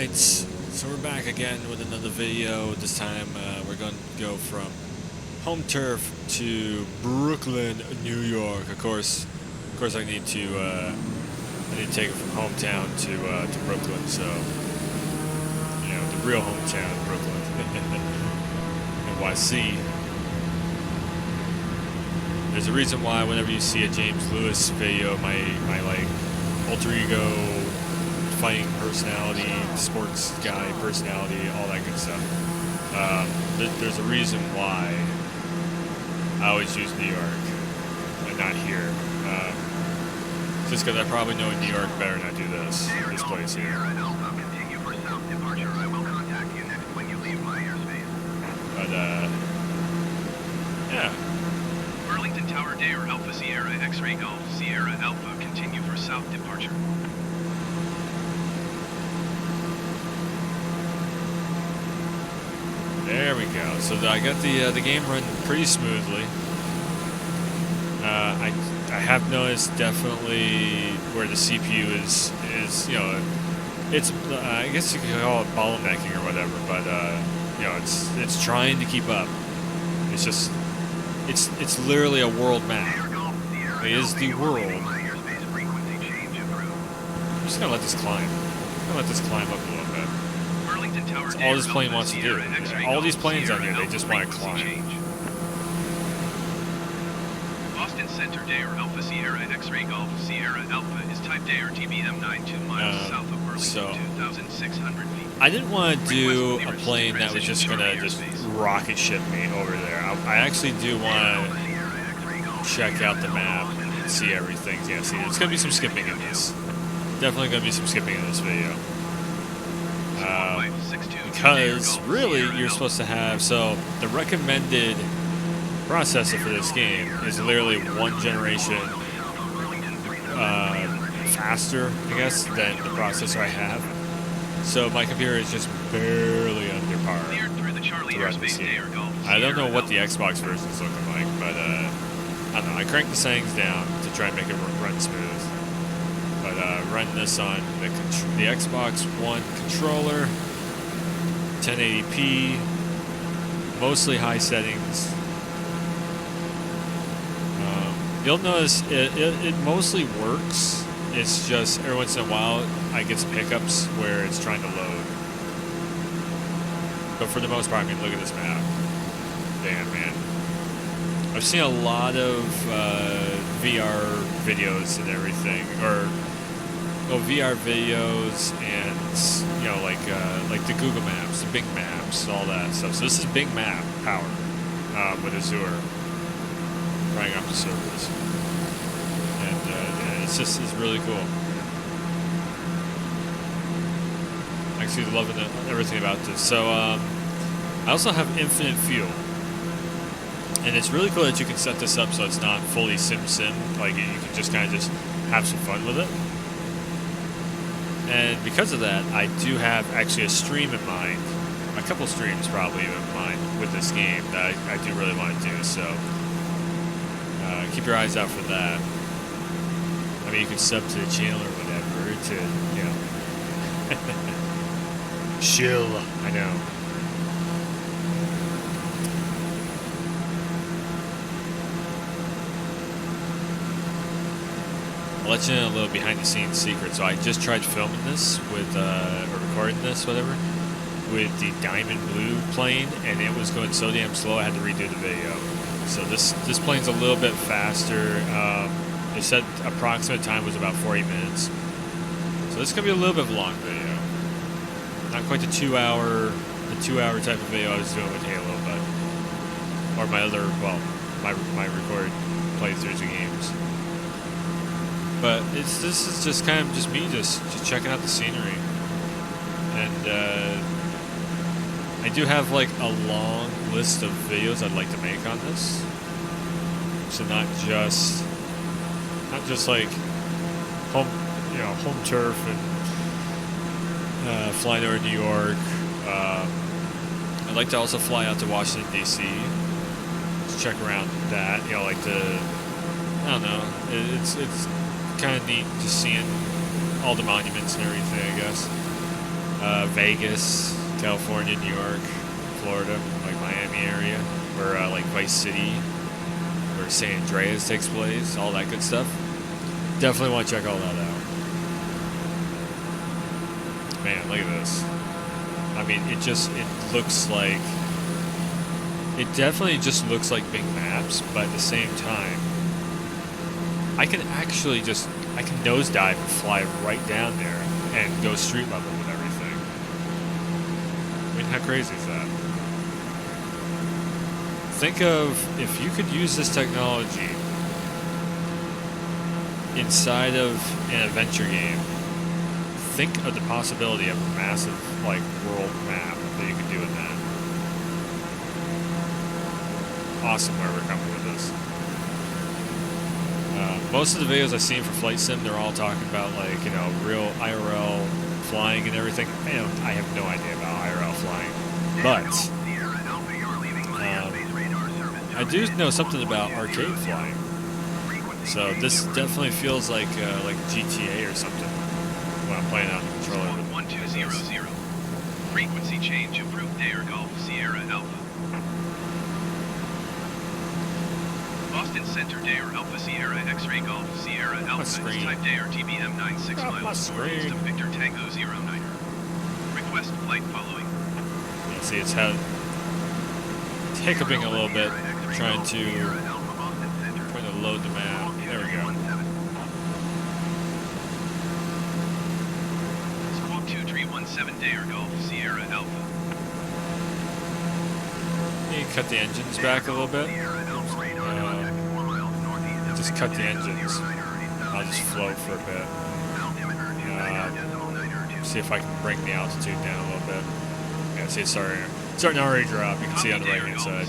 Alright, so we're back again with another video. This time we're going to go from home turf to Brooklyn, New York. Of course I need to take it from hometown to Brooklyn. So you know, the real hometown of Brooklyn, NYC. There's a reason why whenever you see a James Lewis video, my like alter ego, fighting personality, sports guy personality, all that good stuff. There's a reason why I always use New York and not here. Just because I probably know in New York better than I do this place here. But yeah. Burlington Tower Dare Alpha Sierra X-Ray Golf Sierra Alpha continue for south departure. There we go. So I got the game running pretty smoothly. I have noticed definitely where the CPU is you know, it's I guess you could call it bottlenecking or whatever, but you know, it's trying to keep up. It's just it's literally a world map. It is the world. I'm just gonna let this climb. I'm gonna let this climb up a little bit. That's all this plane wants to do. All these planes out here, they just want to climb. Boston Center Dare Alpha Sierra X-Ray Golf Sierra Alpha is type Dare TBM 92 miles south of Burlington, 2,600 feet. I didn't want to do a plane that was just gonna just rocket ship me over there. I actually do want to check out the map and see everything. Yeah, see, there's gonna be some skipping in this. Definitely gonna be some skipping in this video. Because really you're supposed to have, so the recommended processor for this game is literally one generation faster, I guess, than the processor I have. So my computer is just barely under par to run this game. I don't know what the Xbox version is looking like, but I don't know. I cranked the settings down to try and make it run smooth. But run this on the Xbox One controller, 1080p, mostly high settings. You'll notice it mostly works. It's just every once in a while I get some hiccups where it's trying to load. But for the most part, I mean, look at this map. Damn, man. I've seen a lot of VR videos and everything, or VR videos and, you know, like the Google Maps, the Bing Maps, all that stuff. So this is Bing Map powered with Azure running off the servers, and it's really cool. Actually, loving everything about this. So I also have infinite fuel. And it's really cool that you can set this up so it's not fully sim, like you can just kind of just have some fun with it. And because of that, I do have actually a stream in mind, a couple streams probably in mind with this game that I do really want to do. So keep your eyes out for that. I mean, you can sub to the channel or whatever to, you know, chill. I know. I'll let you know a little behind the scenes secret. So I just tried filming this with, or recording this, whatever, with the Diamond Blue plane, and it was going so damn slow I had to redo the video. So this plane's a little bit faster. They said approximate time was about 40 minutes. So this is gonna be a little bit of a long video. Not quite the 2 hour type of video I was doing with Halo, but or my other, well, my recorded playthroughs of games. But this is just kind of just me just checking out the scenery. And I do have like a long list of videos I'd like to make on this. So not just like home turf and flying over New York. I'd like to also fly out to Washington D.C. to check around that. You know, like I don't know. It's kind of neat just seeing all the monuments and everything, I guess. Vegas, California, New York, Florida, like Miami area, where like Vice City, where San Andreas takes place, all that good stuff. Definitely want to check all that out. Man, look at this. I mean, it looks like, it definitely just looks like big maps, but at the same time, I can actually I can nosedive and fly right down there and go street level with everything. I mean, how crazy is that? Think of if you could use this technology inside of an adventure game. Think of the possibility of a massive, like, world map that you could do in that. Awesome where we're coming with this. Most of the videos I've seen for Flight Sim, they're all talking about, like, you know, real IRL flying and everything. I have no idea about IRL flying, but I do know something about arcade flying. So this definitely feels like GTA or something when I'm playing out the controller. 1200. Frequency change approved Air Golf Sierra Alpha. Boston Center Dare Alpha Sierra X-Ray Golf Sierra Alpha is type Dare TBM 96 miles northeast of Victor Tango 09. Request flight following. Yeah, see, it's hiccuping a little bit, trying to load the map. There we go. Squawk 2317 Dare Golf Sierra Alpha. You can cut the engines back a little bit. Just cut the engines. I'll just float for a bit. See if I can bring the altitude down a little bit. Yeah, see, it's starting to already drop. You can see on the right hand side.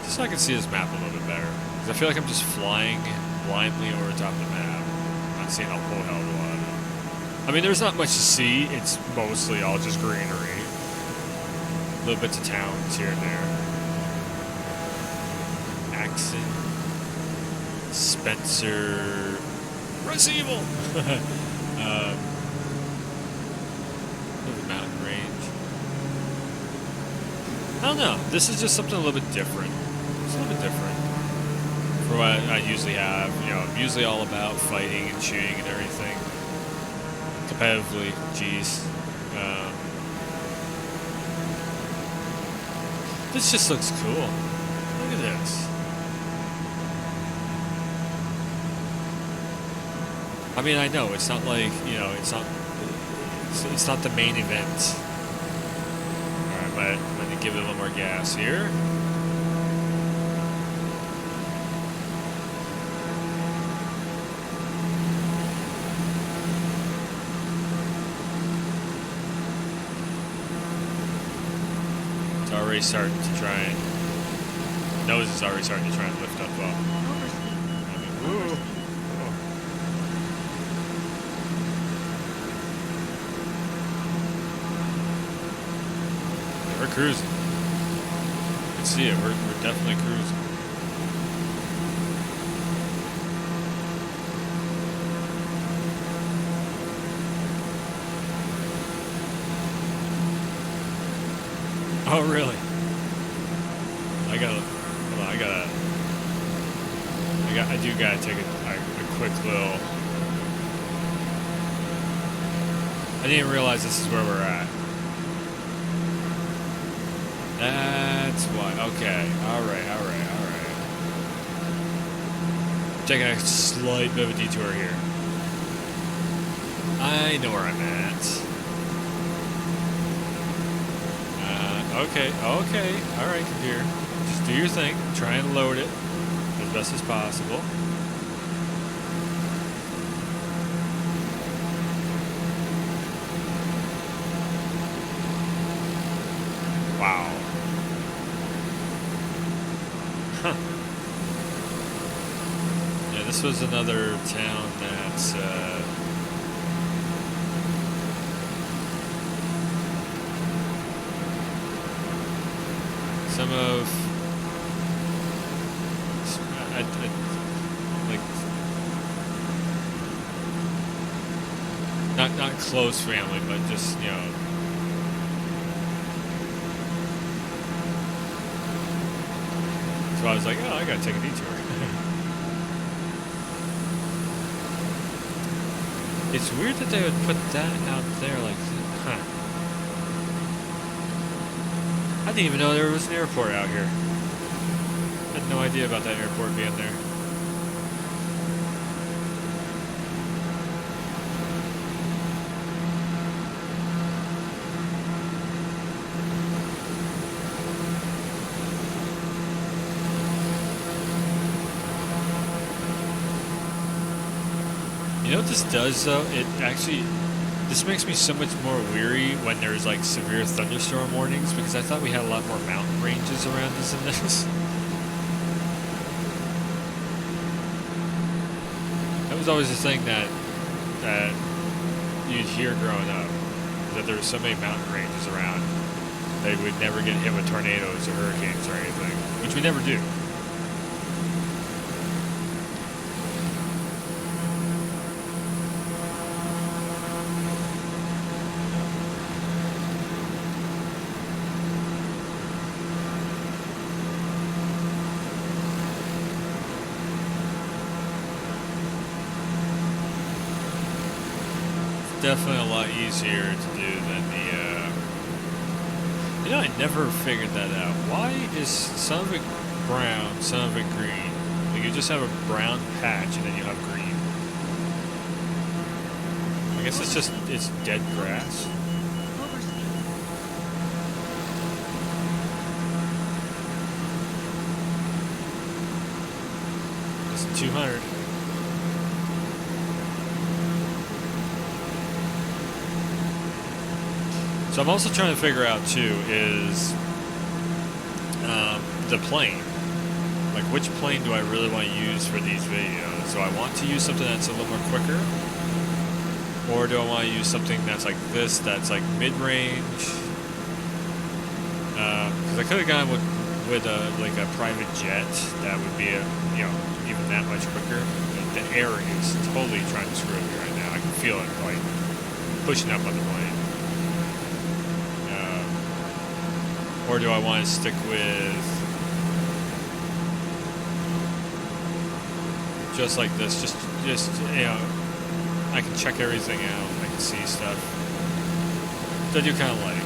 Just so I can see this map a little bit better. Because I feel like I'm just flying blindly over the top of the map. I'm not seeing a whole hell of a lot of it. I mean, there's not much to see. It's mostly all just greenery. Little bits of towns here and there. Axon, Spencer, Resident Evil. The mountain range. I don't know. This is just something a little bit different. It's a little bit different from what I usually have. You know, I'm usually all about fighting and shooting and everything. Competitively, geez. This just looks cool. Look at this. I mean, I know it's not like, you know, it's not the main event. All right, but I'm going to give it a little more gas here. Already starting to try and nose is already starting to try and lift up. Ooh. We're cruising. You can see it. We're definitely cruising. Oh, really? I do gotta take a quick little. I didn't realize this is where we're at. That's why. Okay. All right. Taking a slight bit of a detour here. I know where I'm at. Okay. All right, computer. Just do your thing. Try and load it as best as possible. Wow. Huh. Yeah, this was another town that's some of I like not close family, but just, you know. So I was like, oh, I gotta take a detour. It's weird that they would put that out there, like, huh. I didn't even know there was an airport out here. I had no idea about that airport being there. You know what this does, though? This makes me so much more weary when there's like severe thunderstorm warnings, because I thought we had a lot more mountain ranges around us in this. That was always the thing that you'd hear growing up, that there were so many mountain ranges around that we would never get hit with tornadoes or hurricanes or anything, which we never do. Definitely a lot easier to do than the, you know, I never figured that out. Why is some of it brown, some of it green? Like, you just have a brown patch and then you have green. I guess it's dead grass. It's 200. So I'm also trying to figure out, too, is the plane. Like, which plane do I really want to use for these videos? Do I want to use something that's a little more quicker? Or do I want to use something that's like this, that's like mid-range? Because I could have gone with like a private jet that would be, even that much quicker. The air is totally trying to screw me right now. I can feel it, like, pushing up on the plane. Or do I want to stick with just like this? Just I can check everything out. I can see stuff. That I do kind of like.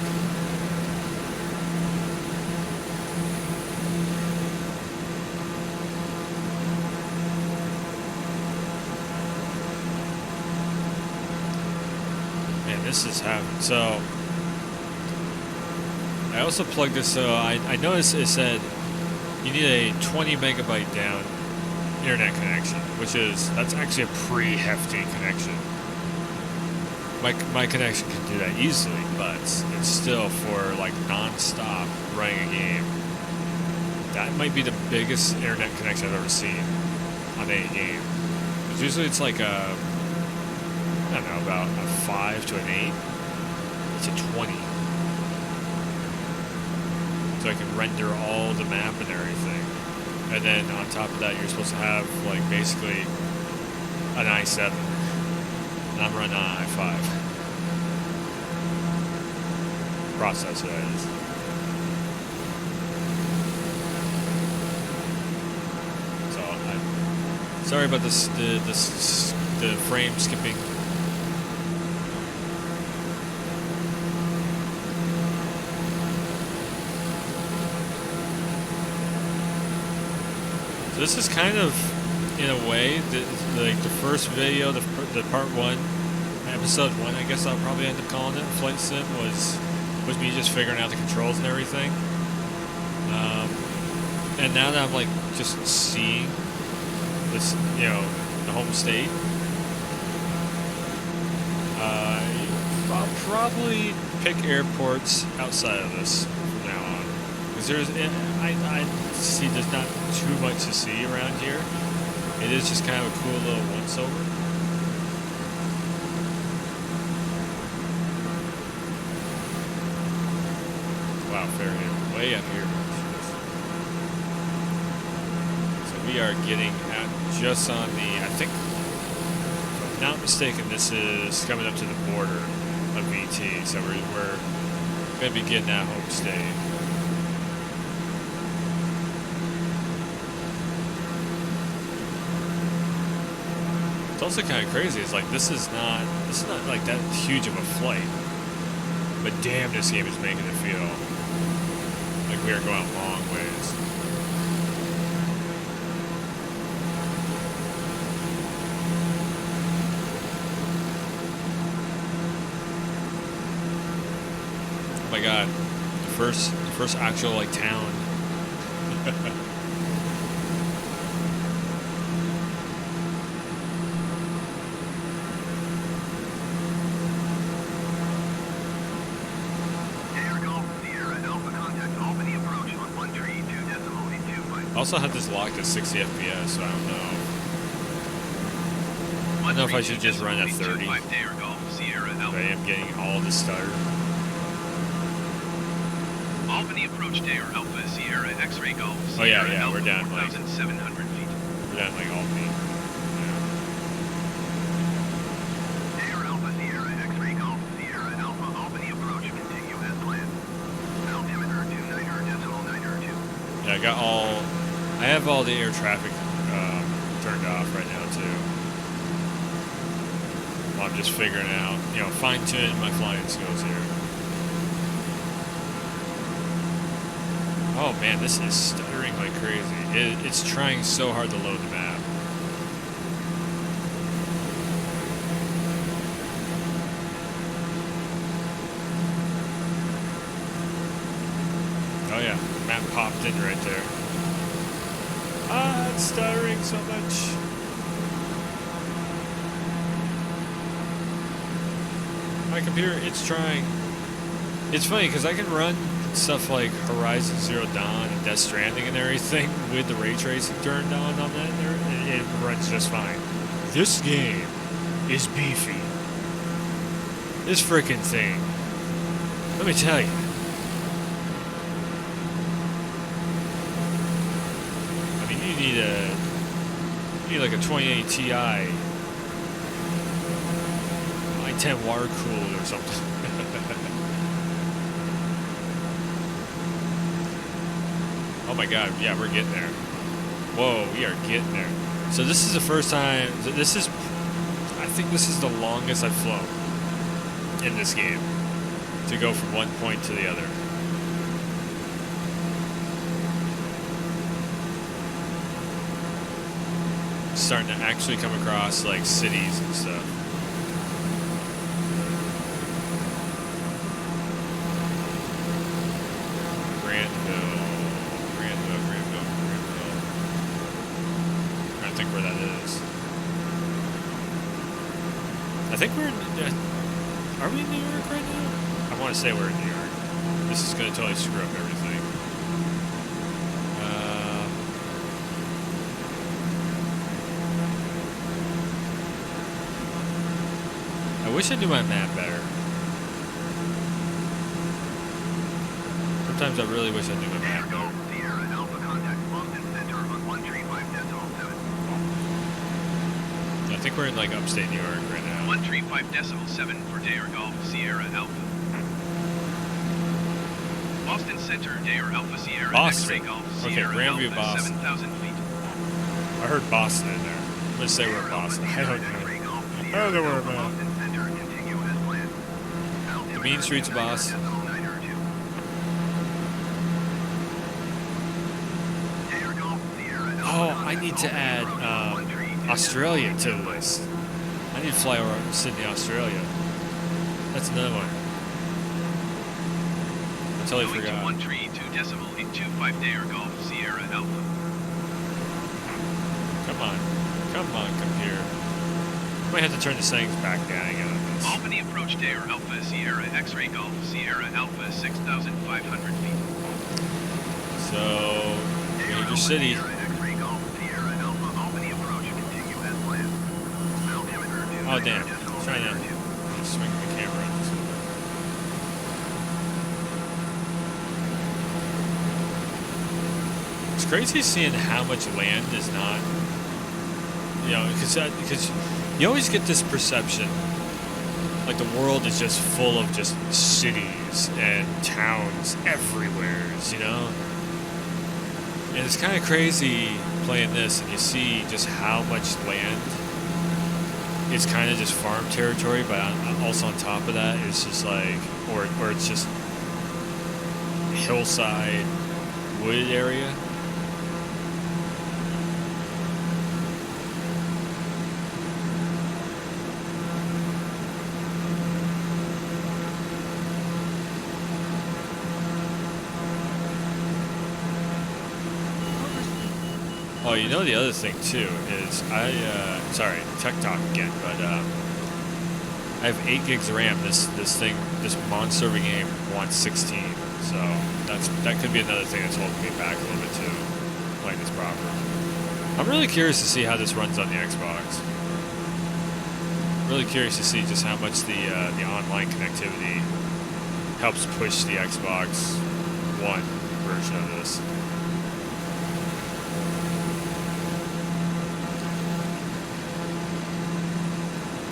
Man, this is happening. So I also plugged this, so I noticed it said you need a 20 megabyte down internet connection, that's actually a pretty hefty connection. My connection can do that easily, but it's still for like non-stop running a game. That might be the biggest internet connection I've ever seen on any game. Because usually it's like I don't know, about a 5 to an 8. It's a 20. So I can render all the map and everything. And then on top of that, you're supposed to have, like, basically an i7. And I'm running on an i5. Processor, that is. So, sorry about this, the frame skipping. This is kind of, in a way, the first video, the part 1, episode 1, I guess I'll probably end up calling it, Flight Sim, was me just figuring out the controls and everything. And now that I'm like just seeing this, the home state, I'll probably pick airports outside of this from now on. Because I see there's not too much to see around here. It is just kind of a cool little once-over. Wow, Fairhaven, way up here. So we are getting at just on the, I think, I'm not mistaken, this is coming up to the border of VT, so we're going to be getting that home state. It's also kind of crazy. It's like this is not like that huge of a flight, but damn, this game is making it feel like we are going a long ways. Oh my god, the first actual like town. I also have this locked at 60 FPS, so I don't know. I don't know if I should just run at 30. But I am getting all the stutter. Albany approach Dare Alpha Sierra X-ray Golf. Oh yeah, we're down like 4,700 feet. We're down like Albany. Dare Alpha Sierra X-ray Golf Sierra Alpha Albany approach continue as planned. Altimeter 29.902. Yeah, I have all the air traffic turned off right now too. Well, I'm just figuring out, fine-tuning my flying skills here. Oh man, this is stuttering like crazy. It's trying so hard to load the map. Oh yeah, map popped in right there. Ah, it's stuttering so much. My computer, it's trying. It's funny because I can run stuff like Horizon Zero Dawn and Death Stranding and everything with the ray tracing turned on that, and it runs just fine. This game is beefy. This freaking thing. Let me tell you. I mean, you need like a 2080 Ti, i10 water cooled or something. Oh my god, yeah, we're getting there. Whoa, we are getting there. So this is the first time, I think this is the longest I've flown in this game to go from one point to the other. Starting to actually come across like cities and stuff. Granville. I think where that is. I think we're in, are we in New York right now? I want to say we're in New York. This is going to totally screw up everything. I wish I knew my map better. Sometimes I really wish I knew my map better. I think we're in like upstate New York right now. 135.7 for Dare Golf Sierra Alpha. Boston Center Dare Alpha Sierra Boston. X-ray Golf Okay, Sierra Grandview, Alpha, Boston. 7,000 feet. I heard Boston in there. I'm gonna say we're in Boston. I don't know. I don't know where I'm at. The mean streets of Boston. Oh, I need to add Australia to the list. I need to fly over to Sydney, Australia. That's another one. I totally forgot. 132.825 Dare Golf Sierra Alpha. Come on, computer. Might have to turn the settings back down again on this. Albany approach Dare Alpha Sierra X-ray Golf Sierra Alpha 6,500 feet. So, major city. Oh damn! I'm trying to swing the camera. It's crazy seeing how much land is not, because You always get this perception, like the world is just full of just cities and towns everywhere, you know? And it's kind of crazy playing this, and you see just how much land. It's kind of just farm territory, but also on top of that, it's just like, or it's just hillside, wooded area. Oh, you know the other thing too is sorry, tech talk again, but I have 8 gigs of RAM. This monster of a game wants 16, so that could be another thing that's holding me back a little bit too, playing this proper. I'm really curious to see how this runs on the Xbox. Really curious to see just how much the online connectivity helps push the Xbox One version of this.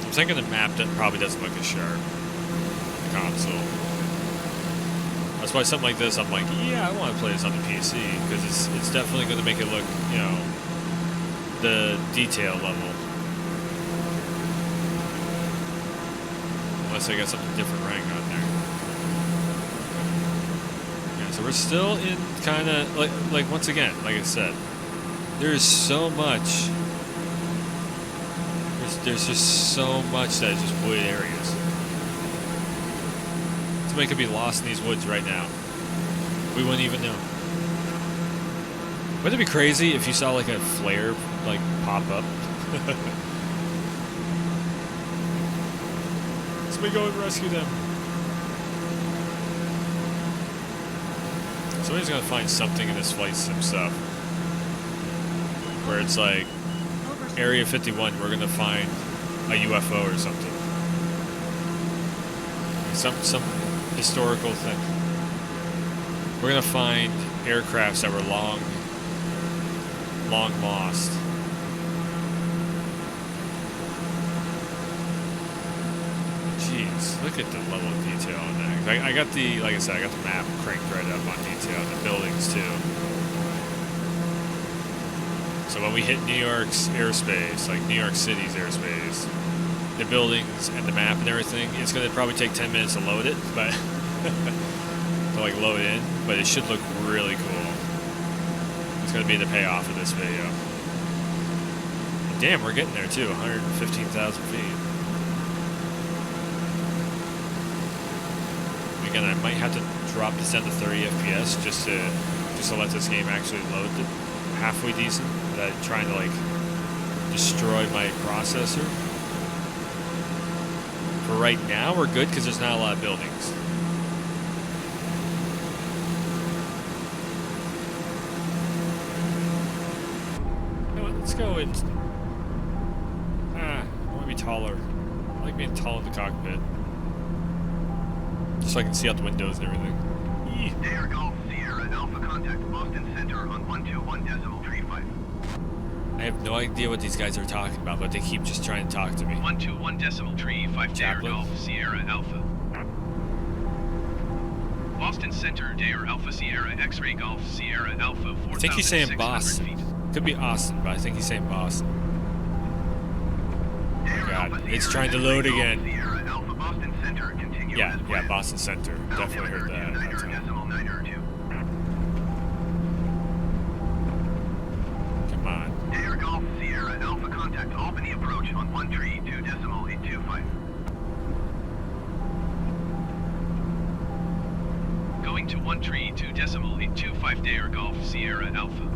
I'm thinking the map probably doesn't look as sharp. The console. That's why something like this, I'm like, yeah, I want to play this on the PC because it's definitely going to make it look, you know, the detail level. Unless I got something different running on there. Yeah, so we're still in kind of like once again, like I said, there's so much. There's just so much that is just wooded areas. Somebody could be lost in these woods right now. We wouldn't even know. Wouldn't it be crazy if you saw like a flare like pop up? Somebody go and rescue them. Somebody's gonna find something in this flight sim stuff where it's like Area 51, we're gonna find a UFO or something. Some historical thing. We're gonna find aircrafts that were long lost. Jeez, look at the level of detail on that. I got the, like I said, I got the map cranked right up on detail, and the buildings too. So when we hit New York's airspace, like New York City's airspace, the buildings and the map and everything, it's going to probably take 10 minutes to load it, but to like load in, but it should look really cool. It's going to be the payoff of this video. And damn, we're getting there too, 115,000 feet. Again, I might have to drop this down to 30 FPS just to let this game actually load halfway decent, without trying to like destroy my processor. For right now, we're good because there's not a lot of buildings. You know what, let's go in. I want to be taller. I like being tall in the cockpit. Just so I can see out the windows and everything. Air Golf Sierra Alpha contact Boston Center on 121.35. I have no idea what these guys are talking about, but they keep just trying to talk to me. 121.35 Air Golf Sierra Alpha. Boston Center Dare Alpha Sierra X-Ray Golf Sierra Alpha 4,600 I think he's saying Boston. feet. Could be Austin, but I think he's saying Boston. Oh god, it's trying to load again. Sierra Alpha Boston Center continue Yeah, Boston Center. Definitely heard that. Come on. Air Golf Sierra Alpha contact Albany approach on 132.825. Going to 132.825 Dare Golf Sierra Alpha.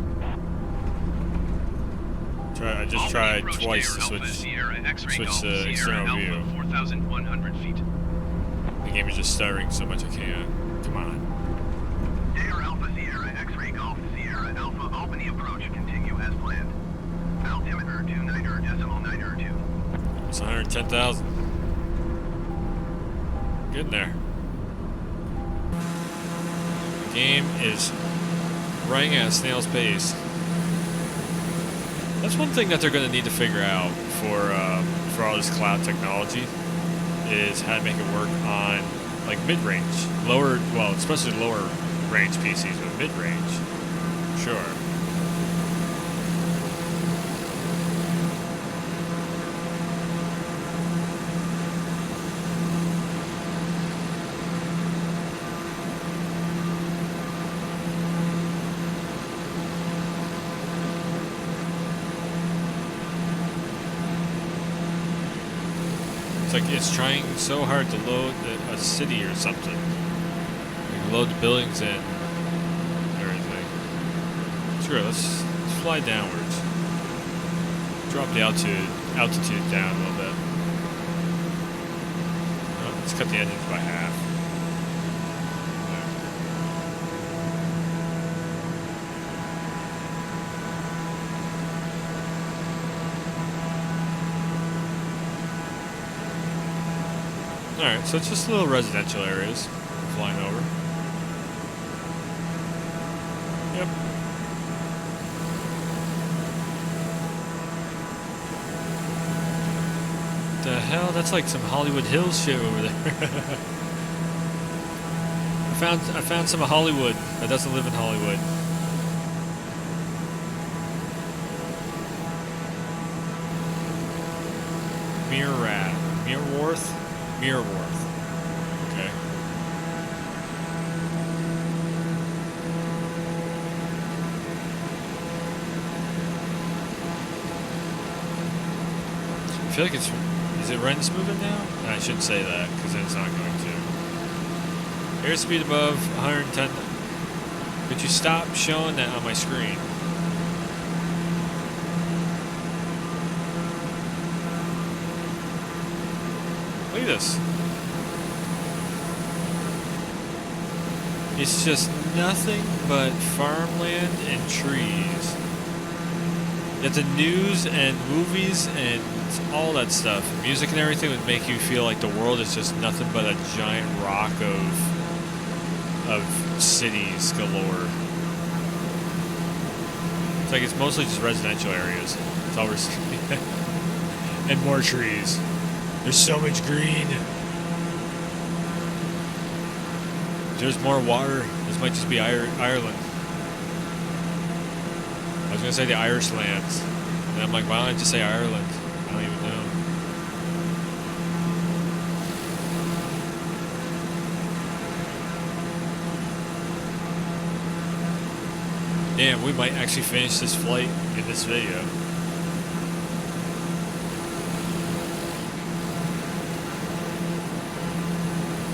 I just tried twice to switch the external view. 4,100 feet. The game is just stuttering so much I can't. Come on. Dare Alpha Sierra X-Ray Golf Sierra Alpha Albany approach continue as planned. Altimeter 29.902. It's 110,000. Getting there. The game is running at a snail's pace. That's one thing that they're going to need to figure out for all this cloud technology is how to make it work on like mid-range, lower, well, especially lower range PCs, but mid-range, sure. It's like it's trying so hard to load a city or something. Like load the buildings in and everything. Sure, let's fly downwards. Drop the altitude down a little bit. Oh, let's cut the engines by half. Alright, so it's just little residential areas flying over. Yep. The hell? That's like some Hollywood Hills shit over there. I found some of Hollywood that doesn't live in Hollywood. Mirrorworth. Okay. I feel like is it Ren's moving now? No, I shouldn't say that because it's not going to. Airspeed above 110. Could you stop showing that on my screen? Look at this. It's just nothing but farmland and trees. Yet the news and movies and all that stuff, music and everything would make you feel like the world is just nothing but a giant rock of cities galore. It's like it's mostly just residential areas. That's all we're seeing. And more trees. There's so much green. There's more water. This might just be Ireland. I was going to say the Irish lands. And I'm like, why don't I just say Ireland? I don't even know. Damn, we might actually finish this flight in this video.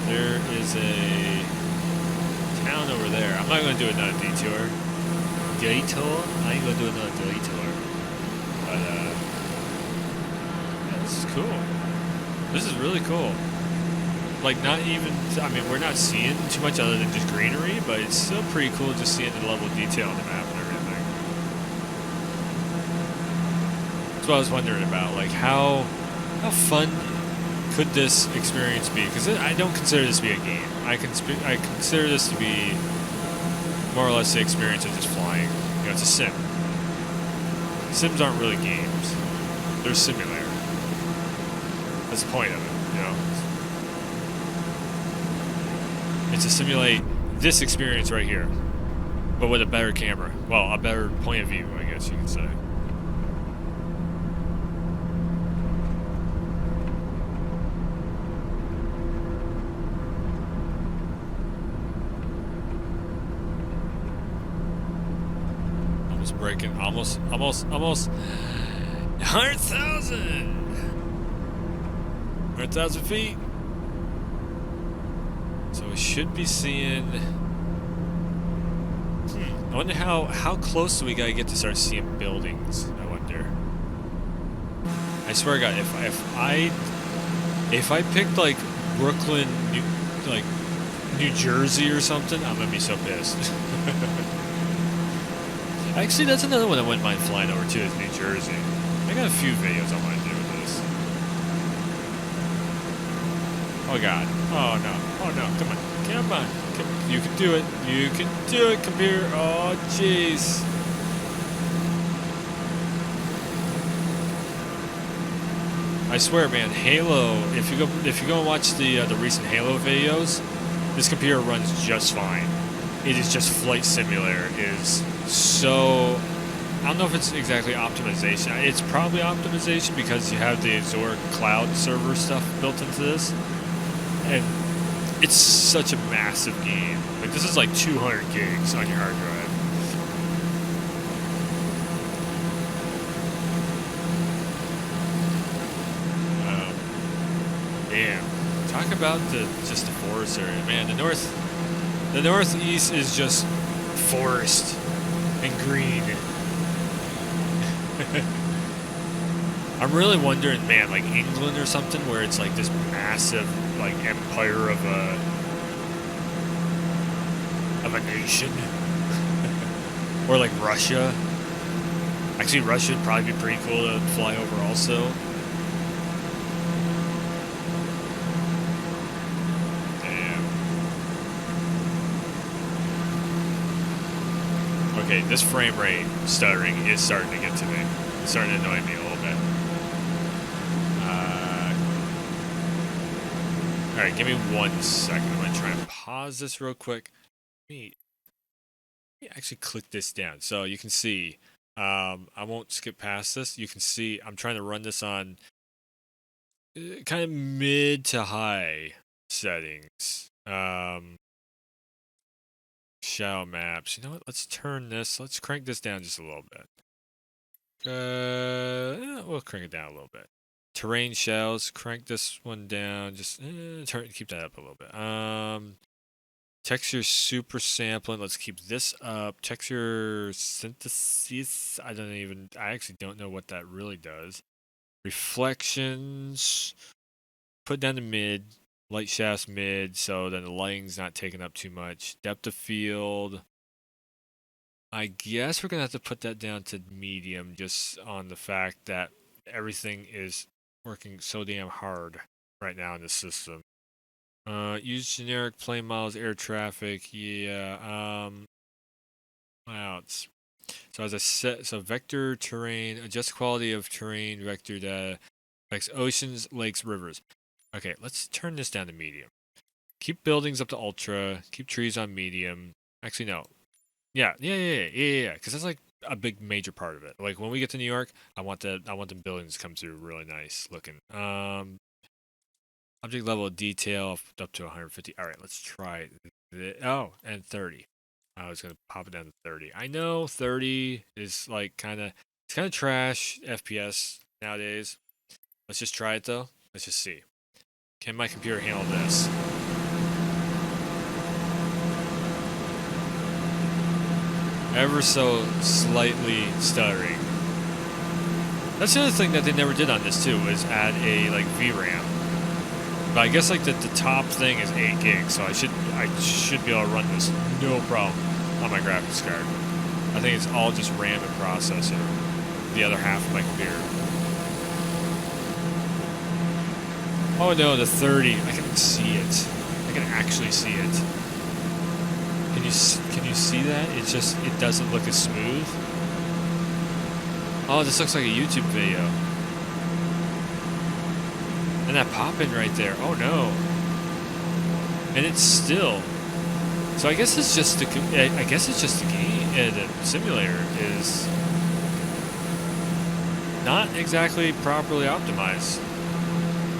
There is a town over there. I'm not going to do another detour. I ain't going to do another detour. But, yeah, this is cool. This is really cool. Like, not even, I mean, we're not seeing too much other than just greenery, but it's still pretty cool just seeing the level of detail on the map and everything. That's what I was wondering about. Like, how fun could this experience be? Because I don't consider this to be a game. I consider this to be more or less the experience of just flying. You know, it's a sim. Sims aren't really games. They're a simulator. That's the point of it, you know? It's to simulate this experience right here, but with a better camera. Well, a better point of view, I guess you could say. Breaking almost 100,000 feet. So we should be seeing. I wonder how close do we gotta get to start seeing buildings? I wonder. I swear to God, if I picked like Brooklyn, New Jersey or something, I'm gonna be so pissed. Actually, that's another one I wouldn't mind flying over to, is New Jersey. I got a few videos I want to do with this. Oh God. Oh no. Oh no. Come on. You can do it. You can do it, computer. Oh jeez. I I swear, man, Halo. If you go and watch the recent Halo videos, this computer runs just fine. It is just Flight Simulator is so. I don't know if it's exactly optimization. It's probably optimization because you have the Azure cloud server stuff built into this, and it's such a massive game. Like this is like 200 gigs on your hard drive. Damn. Talk about just the forest area, man. The northeast is just forest and green. I'm really wondering, man, like England or something, where it's like this massive like empire of a nation, or like Russia. Actually, Russia would probably be pretty cool to fly over also. Okay, this frame rate stuttering is starting to get to me. It's starting to annoy me a little bit. Alright, give me 1 second. I'm going to try and pause this real quick. Let me actually click this down. So you can see, I won't skip past this. You can see I'm trying to run this on kind of mid to high settings. Shadow maps. You know what? Let's turn this. Let's crank this down just a little bit. We'll crank it down a little bit. Terrain shells. Crank this one down. Just keep that up a little bit. Texture super sampling. Let's keep this up. Texture synthesis. I actually don't know what that really does. Reflections. Put down to mid. Light shafts mid, so then the lighting's not taking up too much. Depth of field. I guess we're going to have to put that down to medium just on the fact that everything is working so damn hard right now in the system. Use generic plane models, air traffic. Yeah. Wow. So as I said, so vector terrain, adjust quality of terrain, vector data, affects oceans, lakes, rivers. Okay, let's turn this down to medium. Keep buildings up to ultra. Keep trees on medium. Actually, no. Yeah. Because that's like a big major part of it. Like when we get to New York, I want the buildings to come through really nice looking. Object level of detail up to 150. All right, let's try this. Oh, and 30. I was gonna pop it down to 30. I know 30 is like it's kind of trash FPS nowadays. Let's just try it though. Let's just see. Can my computer handle this? Ever so slightly stuttering. That's the other thing that they never did on this too, was add a like VRAM. But I guess like the top thing is 8 gigs, so I should be able to run this no problem on my graphics card. I think it's all just RAM and processor. The other half of my computer. Oh no, the 30. I can see it. I can actually see it. Can you see that? It doesn't look as smooth. Oh, this looks like a YouTube video. And that pop-in right there. Oh no. And it's still. So I guess it's just the game. The simulator is not exactly properly optimized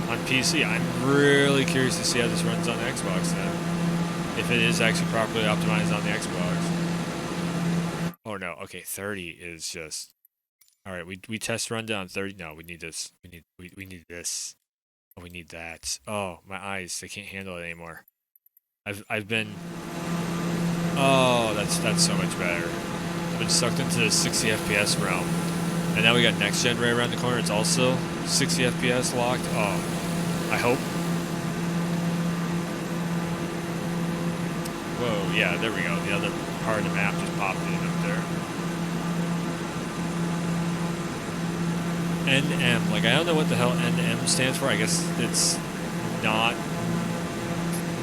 on PC. I'm really curious to see how this runs on Xbox then. If it is actually properly optimized on the Xbox. Oh no, okay, 30 is just. Alright, we test run down 30. No, we need this. We need this. Oh, we need that. Oh, my eyes, they can't handle it anymore. I've been. Oh, that's so much better. I've been sucked into the 60 FPS realm. And now we got next gen right around the corner. It's also 60 FPS locked. Oh, I hope. Whoa, yeah, there we go. The other part of the map just popped in up there. NM, like I don't know what the hell NM stands for. I guess it's not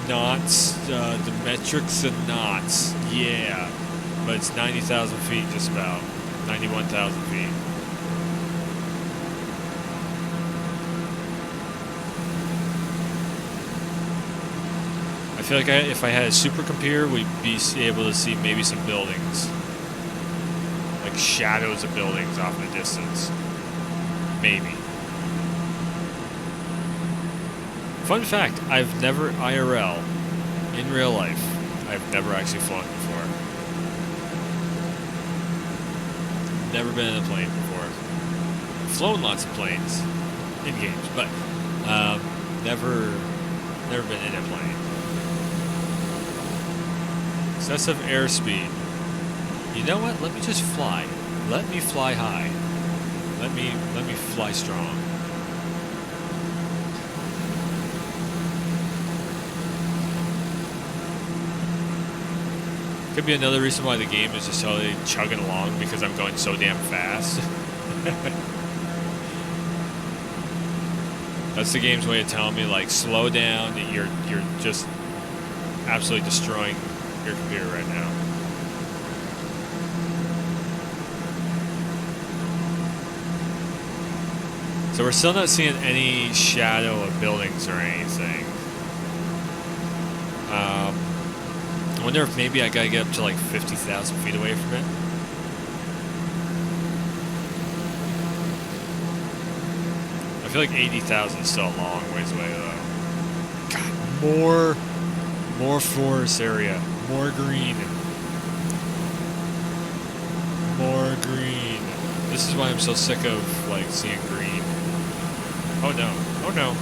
the metrics and knots. Yeah, but it's 90,000 feet, just about 91,000 feet. feel like if I had a supercomputer, we'd be able to see maybe some buildings. Like shadows of buildings off in the distance. Maybe. Fun fact, I've never IRL, in real life, I've never actually flown before. Never been in a plane before. Flown lots of planes in games, but never been in a plane. Excessive airspeed. You know what? Let me just fly. Let me fly high. Let me fly strong. Could be another reason why the game is just totally chugging along, because I'm going so damn fast. That's the game's way of telling me, like, slow down. You're just absolutely destroying your computer right now. So we're still not seeing any shadow of buildings or anything. I wonder if maybe I gotta get up to like 50,000 feet away from it. I feel like 80,000 is still a long ways away though. God, more forest area, more green. More green. This is why I'm so sick of like seeing green. Oh no, oh no.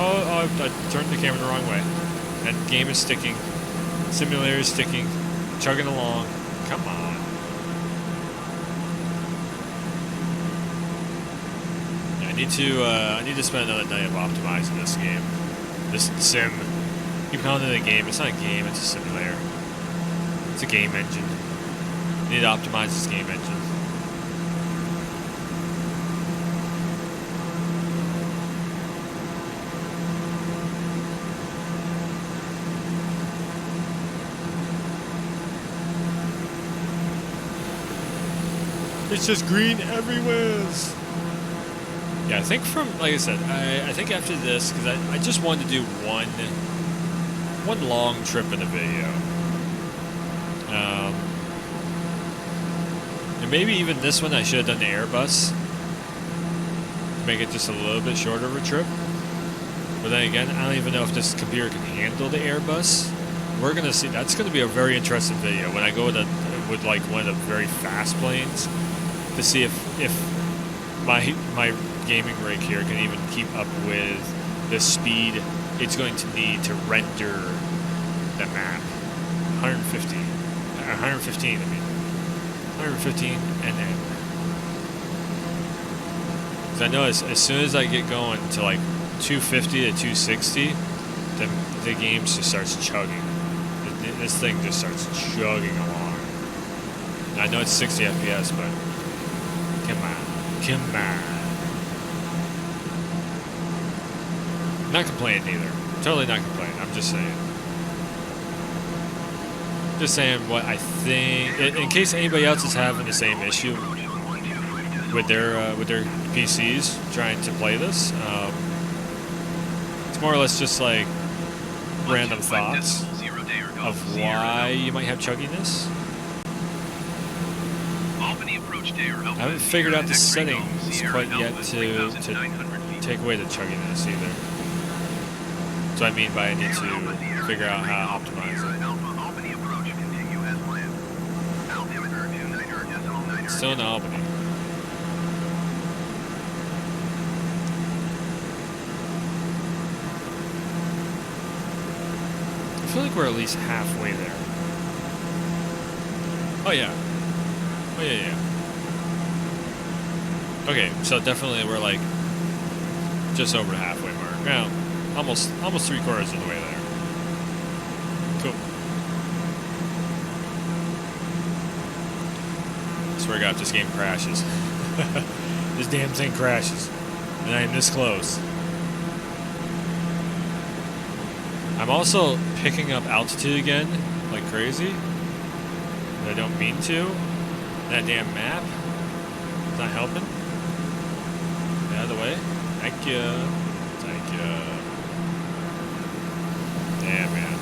Oh, I turned the camera the wrong way. And game is sticking. Simulator is sticking. Chugging along. Come on. Yeah, I need to spend another night of optimizing this game. This sim. Keep calling it a game. It's not a game, it's a simulator. It's a game engine. I need to optimize this game engine. It's just green everywhere. Yeah, I think like I said, I think after this, because I just wanted to do one long trip in a video. And maybe even this one I should have done the Airbus. Make it just a little bit shorter of a trip. But then again, I don't even know if this computer can handle the Airbus. We're going to see. That's going to be a very interesting video when I go with like one of the very fast planes, to see if my gaming rig here can even keep up with the speed it's going to need to render the map. 115, I mean. 115 NM. Because I know as soon as I get going to like 250 to 260, the game just starts chugging. This thing just starts chugging along. I know it's 60 FPS, but come on. Not complaining either. Totally not complaining. I'm just saying. Just saying what I think. In case anybody else is having the same issue with their PCs trying to play this, it's more or less just like random thoughts of why you might have chugginess. I haven't figured out the settings quite yet to take away the chugginess either. So I mean by I need to figure out how to optimize it. Still in Albany. I feel like we're at least halfway there. Oh yeah. Oh yeah. Okay, so definitely we're like just over the halfway mark. Now, almost 3/4 of the way there. Cool. I swear to God, if this game crashes. This damn thing crashes. And I am this close. I'm also picking up altitude again, like crazy. But I don't mean to. That damn map is not helping. Get out of the way. Thank you. Damn, man.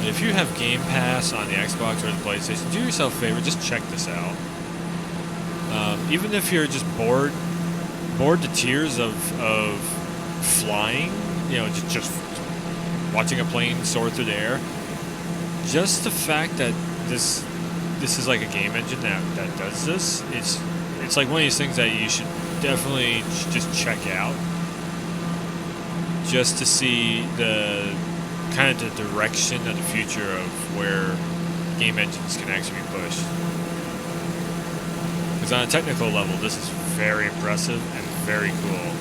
If you have Game Pass on the Xbox or the PlayStation, do yourself a favor, just check this out. Even if you're just bored to tears of flying, you know, just watching a plane soar through the air, just the fact that this is like a game engine that does this, it's like one of these things that you should definitely just check out, just to see the kind of the direction of the future of where game engines can actually be pushed. Because on a technical level, this is very impressive and very cool.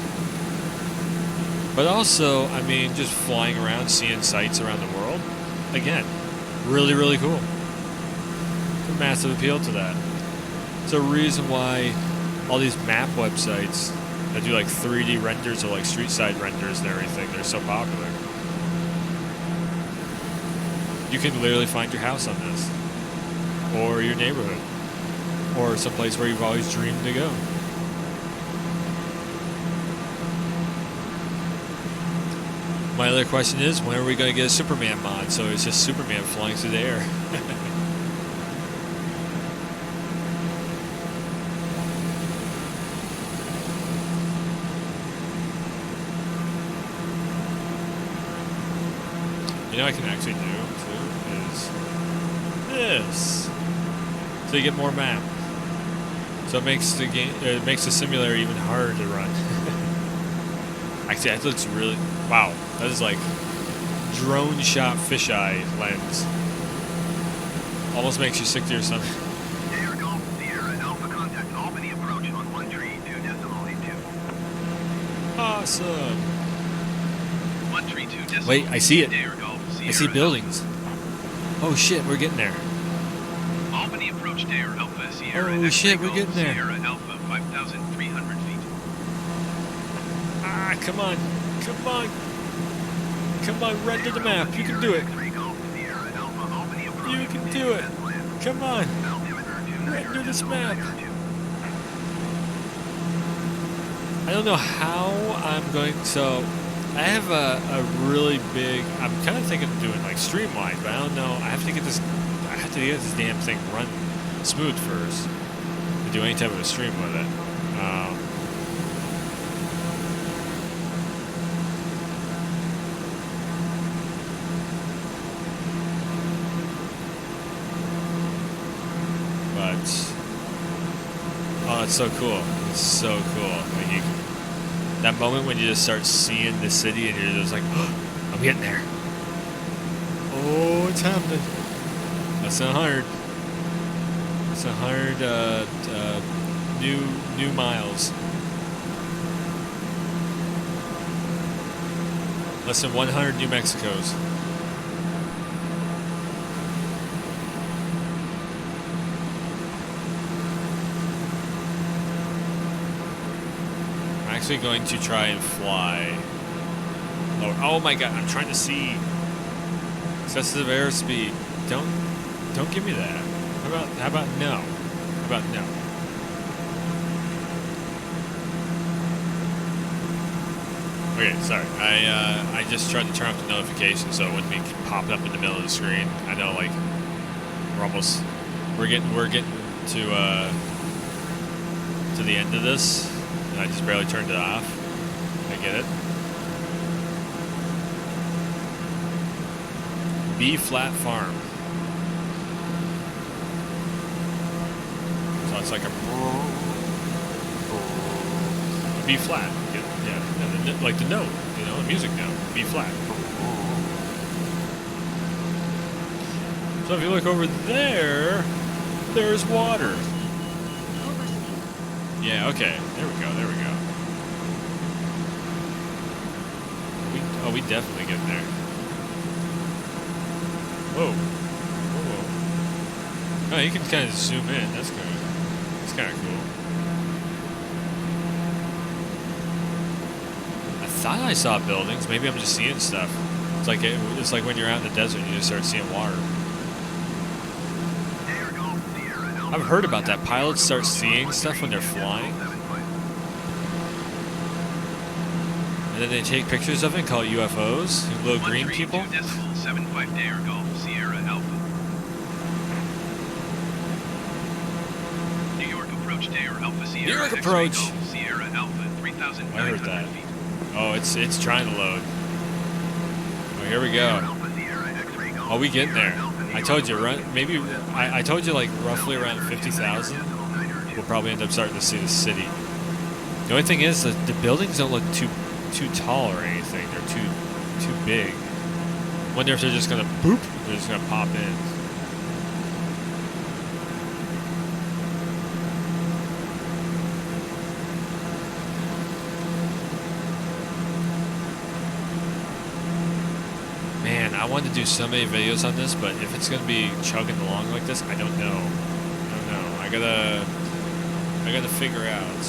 But also, I mean, just flying around, seeing sights around the world, again, really, really cool. There's a massive appeal to that. It's a reason why all these map websites that do like 3D renders or like street side renders and everything, they're so popular. You can literally find your house on this, or your neighborhood, or someplace where you've always dreamed to go. My other question is, when are we going to get a Superman mod? So it's just Superman flying through the air. You know what I can actually do too is this. So you get more map. So it makes the game, it makes the simulator even harder to run. Actually, that looks really, wow. That is like drone shot fisheye lens. Almost makes you sick to your stomach. Air Golf Sierra Alpha contact Albany approach on 132.82. Awesome. 132.82. Wait, I see it. Air Golf I see buildings. Oh shit, we're getting there. Albany approach Air Alpha Sierra. Oh shit, we're getting there. Sierra Alpha 5,300 feet. Ah, come on. Come on. Come on, run to the map. You can do it. You can do it. Come on. Run to this map. I don't know how I'm going. So, I have a really big. I'm kind of thinking of doing like streamline, but I don't know. I have to get this. I have to get this damn thing run smooth first to do any type of a stream with it. Oh, it's so cool. It's so cool. Like that moment when you just start seeing the city and you're just like, oh, I'm getting there. Oh, it's happening. That's 100. That's 100 new miles. Less than 100 New Mexicos. Actually going to try and fly lower. Oh my god, I'm trying to see excessive airspeed. Don't give me that. How about no? How about no? Okay, sorry. I just tried to turn off the notification so it wouldn't be popping up in the middle of the screen. I know, like we're getting to the end of this. And I just barely turned it off. I get it. B flat farm. So it's like a B flat. Yeah, like the note, you know, a music note. B flat. So if you look over there, there's water. Yeah, okay. There we go. We definitely get there. Whoa. Oh, you can kind of zoom in. That's kind of cool. I thought I saw buildings. Maybe I'm just seeing stuff. It's like when you're out in the desert and you just start seeing water. I've heard about that. Pilots start seeing stuff when they're flying. And then they take pictures of it and call it UFOs. Little green people. 132.75 Air Golf Sierra Alpha. New York approach Dare Alpha Sierra. New York X-ray approach. Golf Sierra Alpha 3,900 feet. Oh, it's trying to load. Oh, here we go. Oh, we getting there. I told you, maybe I told you like roughly around 50,000. We'll probably end up starting to see the city. The only thing is that the buildings don't look too tall or anything. They're too big. Wonder if they're just gonna boop. They're just gonna pop in. Man, I wanted to do so many videos on this, but if it's gonna be chugging along like this, I don't know. I gotta figure out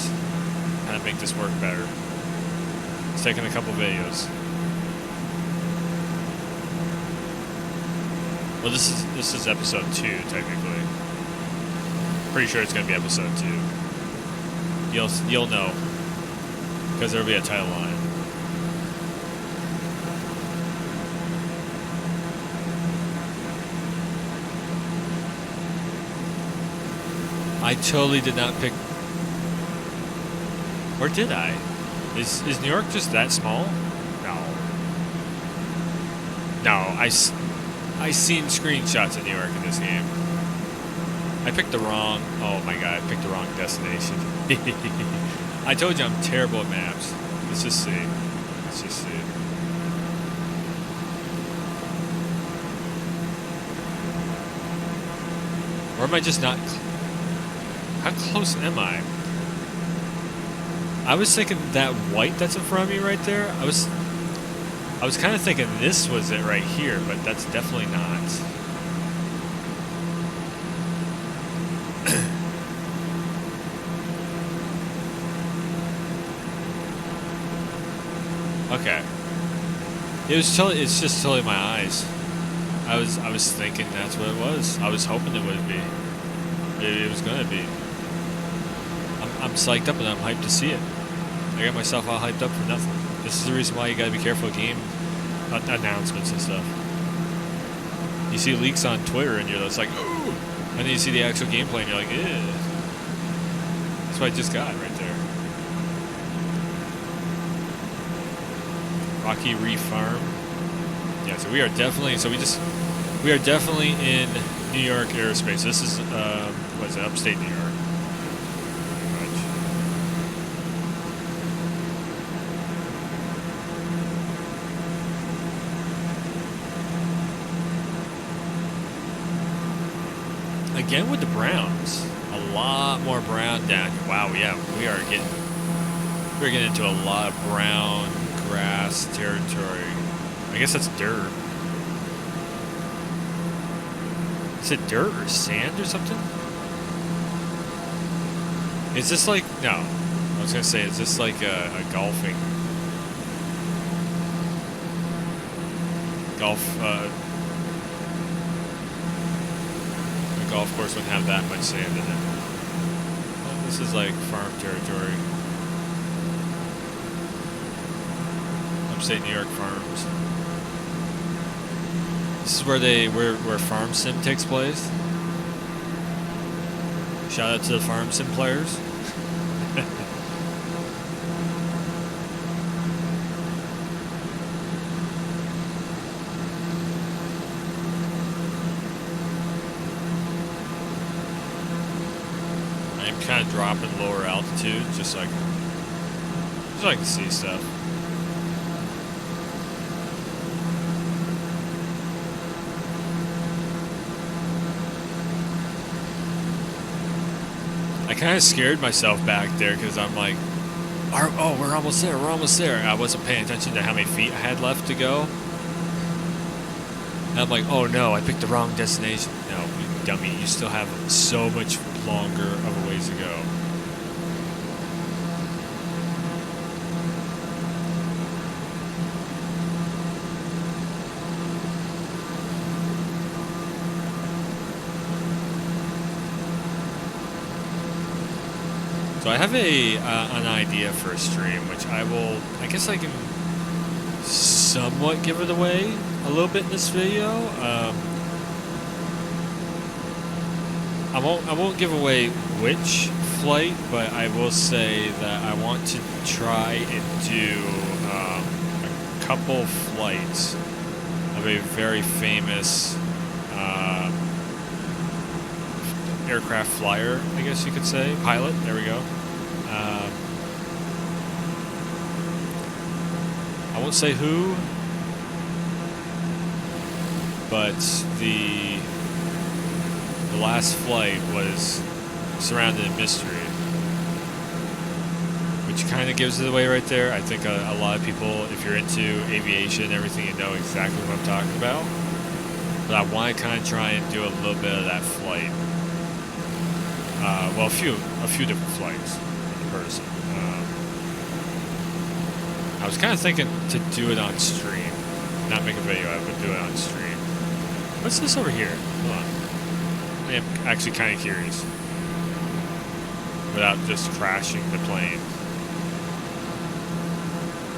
how to make this work better. It's taking a couple videos. Well, this is episode 2 technically. Pretty sure it's gonna be episode 2. You'll know because there'll be a title on it. I totally did not pick. Or did I? Is New York just that small? No. No, I seen screenshots of New York in this game. I picked the wrong. Oh my god, I picked the wrong destination. I told you I'm terrible at maps. Let's just see. Or am I just not? How close am I? I was thinking that white that's in front of me right there. I was kind of thinking this was it right here, but that's definitely not. Okay. It's just totally my eyes. I was thinking that's what it was. I was hoping it would be. It was gonna be. I'm psyched up and I'm hyped to see it. I got myself all hyped up for nothing. This is the reason why you gotta be careful of game announcements and stuff. You see leaks on Twitter and you're just like, ooh! And then you see the actual gameplay and you're like, ew. That's what I just got right there. Rocky Reef Farm. Yeah, so we are definitely in New York airspace. This is what is it, upstate New York. Again with the browns, a lot more brown down. Wow, yeah, we're getting into a lot of brown grass territory. I guess that's dirt. Is it dirt or sand or something? Is this like no? I was gonna say, is this like a golfing golf? Golf course wouldn't have that much sand in it. Well, this is like farm territory. Upstate New York farms. This is where Farm Sim takes place. Shout out to the Farm Sim players. Kind of dropping lower altitude just so I can see stuff. I kind of scared myself back there because I'm like, oh, we're almost there. I wasn't paying attention to how many feet I had left to go. And I'm like, oh no, I picked the wrong destination. No, you dummy, you still have so much longer of a ways to go. So I have an idea for a stream, which I guess I can somewhat give it away a little bit in this video. I won't give away which flight, but I will say that I want to try and do a couple flights of a very famous aircraft flyer, I guess you could say, pilot. There we go. I won't say who, but the last flight was surrounded in mystery, which kind of gives it away right there. I think a lot of people, if you're into aviation and everything, you know exactly what I'm talking about. But I want to kind of try and do a little bit of that flight. Well, a few different flights in person. I was kind of thinking to do it on stream, not make a video of it, but do it on stream. What's this over here? Hold on. I am actually kind of curious. Without just crashing the plane.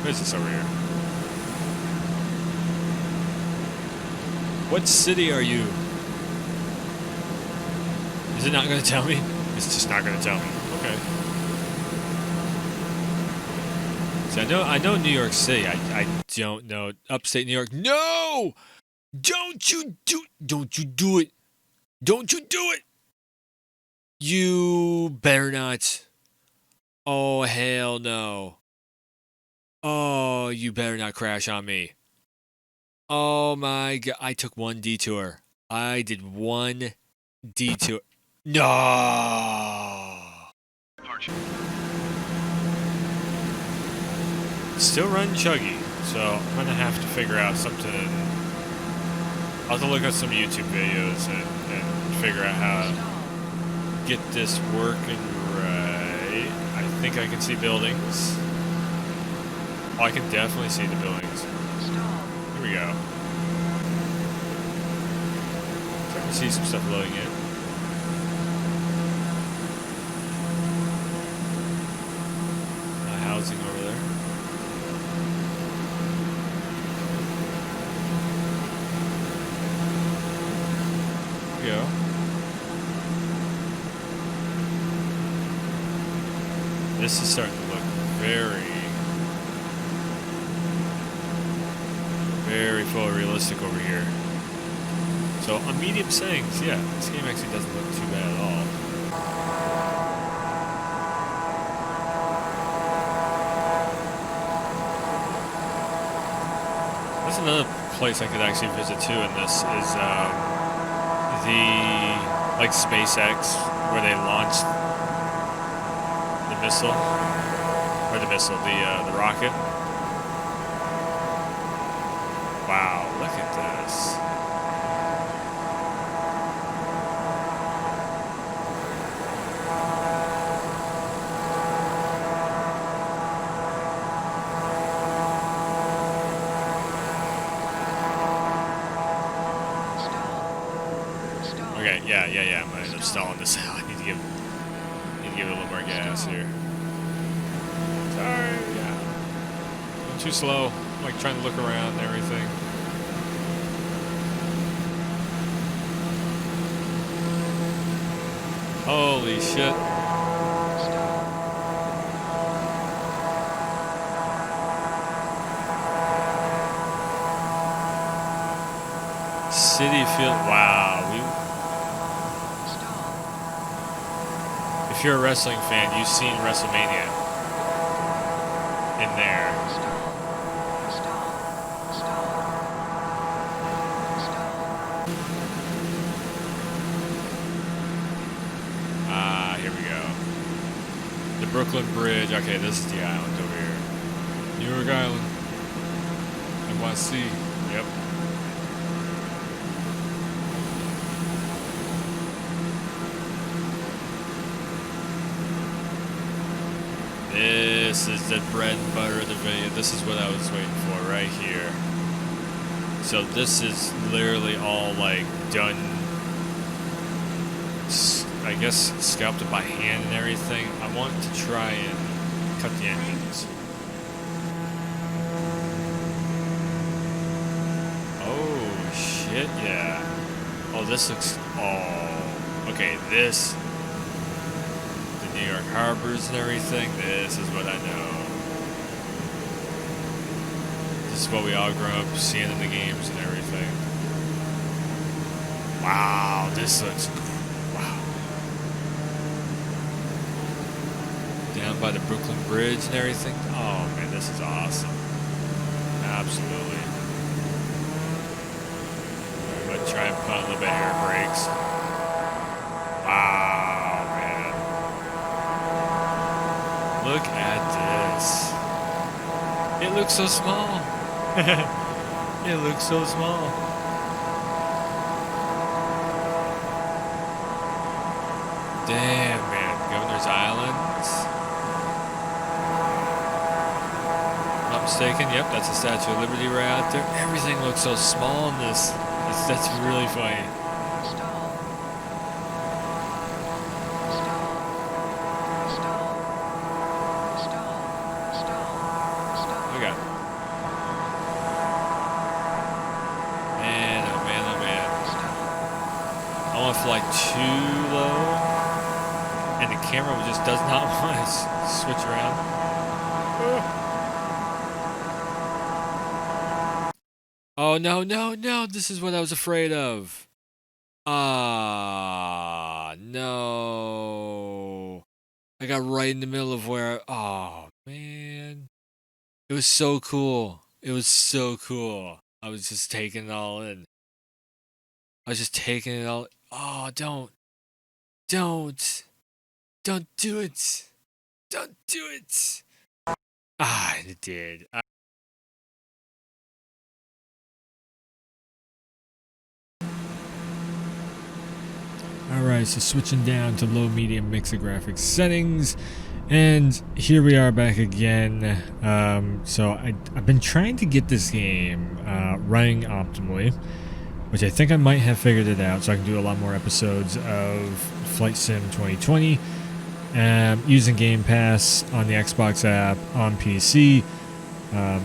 What is this over here? What city are you? Is it not going to tell me? It's just not going to tell me. Okay. See, I know New York City. I don't know upstate New York. No! Don't you do it! Don't you do it! You better not. Oh, hell no. Oh, you better not crash on me. Oh my god. I took one detour. I did one detour. No! Still run chuggy, so I'm gonna have to figure out something. I'll have to look at some YouTube videos and figure out how to get this working right. I think I can see buildings. Oh, I can definitely see the buildings. Here we go. So I can see some stuff loading in. Housing over there. Here we go. This is starting to look very photorealistic over here. So on medium settings, yeah, this game actually doesn't look too bad at all. That's another place I could actually visit too in this is the SpaceX where they launched the the rocket. Wow, look at this. Okay, yeah. I'm gonna end up stalling this out. I need to give it a little more gas here. Sorry, yeah. I'm too slow. I'm like trying to look around and everything. Holy shit. City Field. Wow. If you're a wrestling fan, you've seen WrestleMania in there. Here we go. The Brooklyn Bridge. Okay, this is the island over here. New York Island. NYC. Yep. This is the bread and butter of the video. This is what I was waiting for right here. So this is literally all like done, I guess, sculpted by hand and everything. I want to try and cut the engines. Oh shit, yeah. Oh, this looks, oh Okay, this, the New York harbors and everything, this is what I know. This is what we all grew up seeing in the games and everything. Wow, this looks, wow. Down by the Brooklyn Bridge and everything. Oh man, this is awesome. Absolutely. I'm gonna try and put on a little bit of air brakes. Wow, man. Look at this. It looks so small. It looks so small. Damn, man. Governor's Islands. Not mistaken. Yep, that's the Statue of Liberty right out there. Everything looks so small in this. That's really funny. Okay. Man, oh man, oh man. I want to fly too low, and the camera just does not want to switch around. Oh no, no, no, this is what I was afraid of. Ah, no. I got right in the middle of where, oh man. It was so cool. It was so cool. I was just taking it all in. I was just taking it all. Oh, don't do it. Don't do it. Ah, it did. Alright, so switching down to low, medium, mix of graphics settings. And here we are back again. So I've been trying to get this game running optimally, which I think I might have figured it out, so I can do a lot more episodes of Flight Sim 2020 using Game Pass on the Xbox app on PC.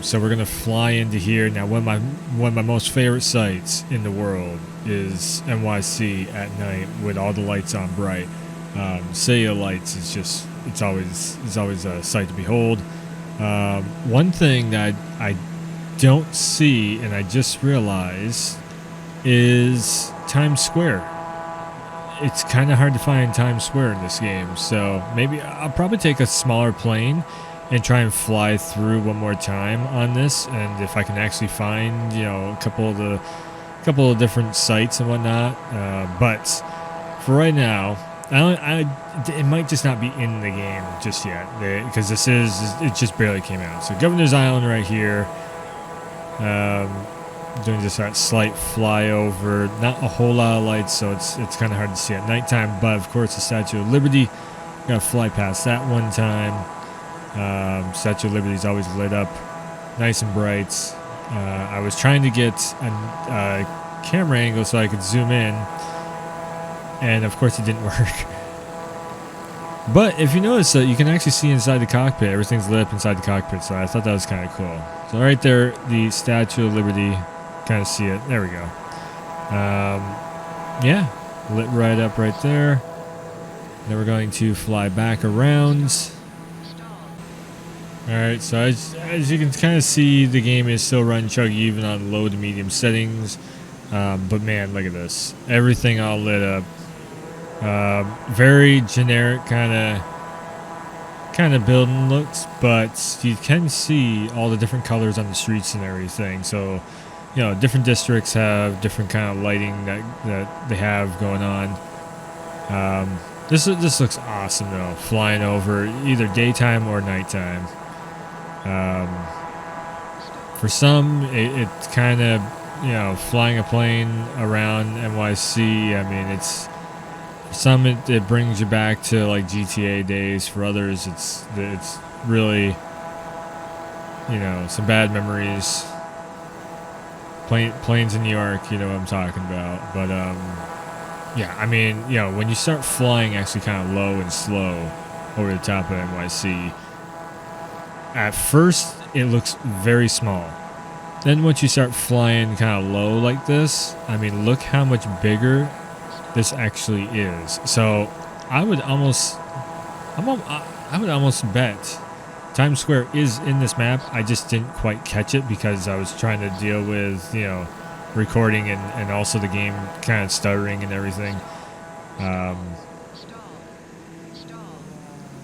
So we're gonna fly into here now. One of my most favorite sights in the world is NYC at night with all the lights on bright. Cellular lights is just it's always a sight to behold. One thing that I don't see, and I just realized, is Times Square. It's kind of hard to find Times Square in this game, so maybe I'll probably take a smaller plane and try and fly through one more time on this, and if I can actually find, a couple of different sites and whatnot. But for right now, it might just not be in the game just yet, because it just barely came out. So Governor's Island right here. Doing just that slight flyover, not a whole lot of lights, so it's kind of hard to see at nighttime. But of course, the Statue of Liberty, gotta fly past that one time. Statue of Liberty is always lit up, nice and bright. I was trying to get a camera angle so I could zoom in, and of course it didn't work. But if you notice, you can actually see inside the cockpit. Everything's lit up inside the cockpit, so I thought that was kind of cool. So right there, the Statue of Liberty, kind of see it. There we go. Yeah, lit right up right there. Then we're going to fly back around. Alright, so as you can kind of see, the game is still running chuggy even on low to medium settings. But man, look at this. Everything all lit up. Very generic kind of building looks, but you can see all the different colors on the streets and everything. So, different districts have different kind of lighting that they have going on. This looks awesome though, flying over either daytime or nighttime. For some, it's kind of, flying a plane around NYC. I mean, for some it brings you back to like GTA days. For others, it's really, some bad memories. Planes in New York, you know what I'm talking about. But yeah, I mean, when you start flying actually kind of low and slow over the top of NYC, at first it looks very small. Then once you start flying kind of low like this, I mean, look how much bigger this actually is. So I would almost, I would almost bet Times Square is in this map. I just didn't quite catch it because I was trying to deal with, you know, recording and also the game kind of stuttering and everything.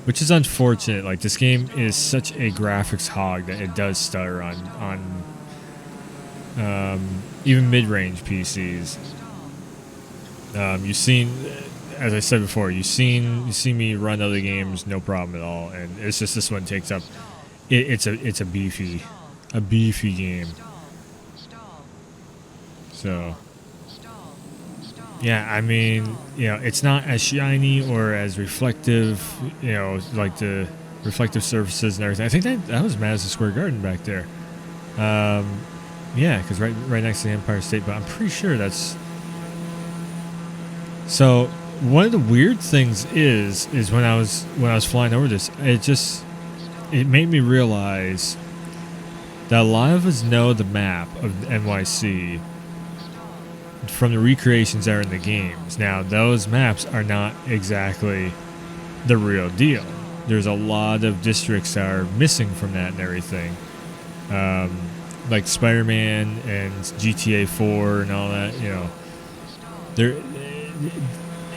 Which is unfortunate. Like, this game is such a graphics hog that it does stutter on even mid-range PCs. You've seen, as I said before, you seen me run other games, no problem at all, and it's just this one takes up. It's a beefy game. So, yeah, I mean, you know, it's not as shiny or as reflective, you know, like the reflective surfaces and everything. I think that was Madison Square Garden back there. Yeah, because right next to the Empire State, but I'm pretty sure that's. So one of the weird things is when I was flying over this, it made me realize that a lot of us know the map of NYC from the recreations that are in the games. Now, those maps are not exactly the real deal. There's a lot of districts that are missing from that and everything. Like Spider-Man and GTA 4 and all that, you know.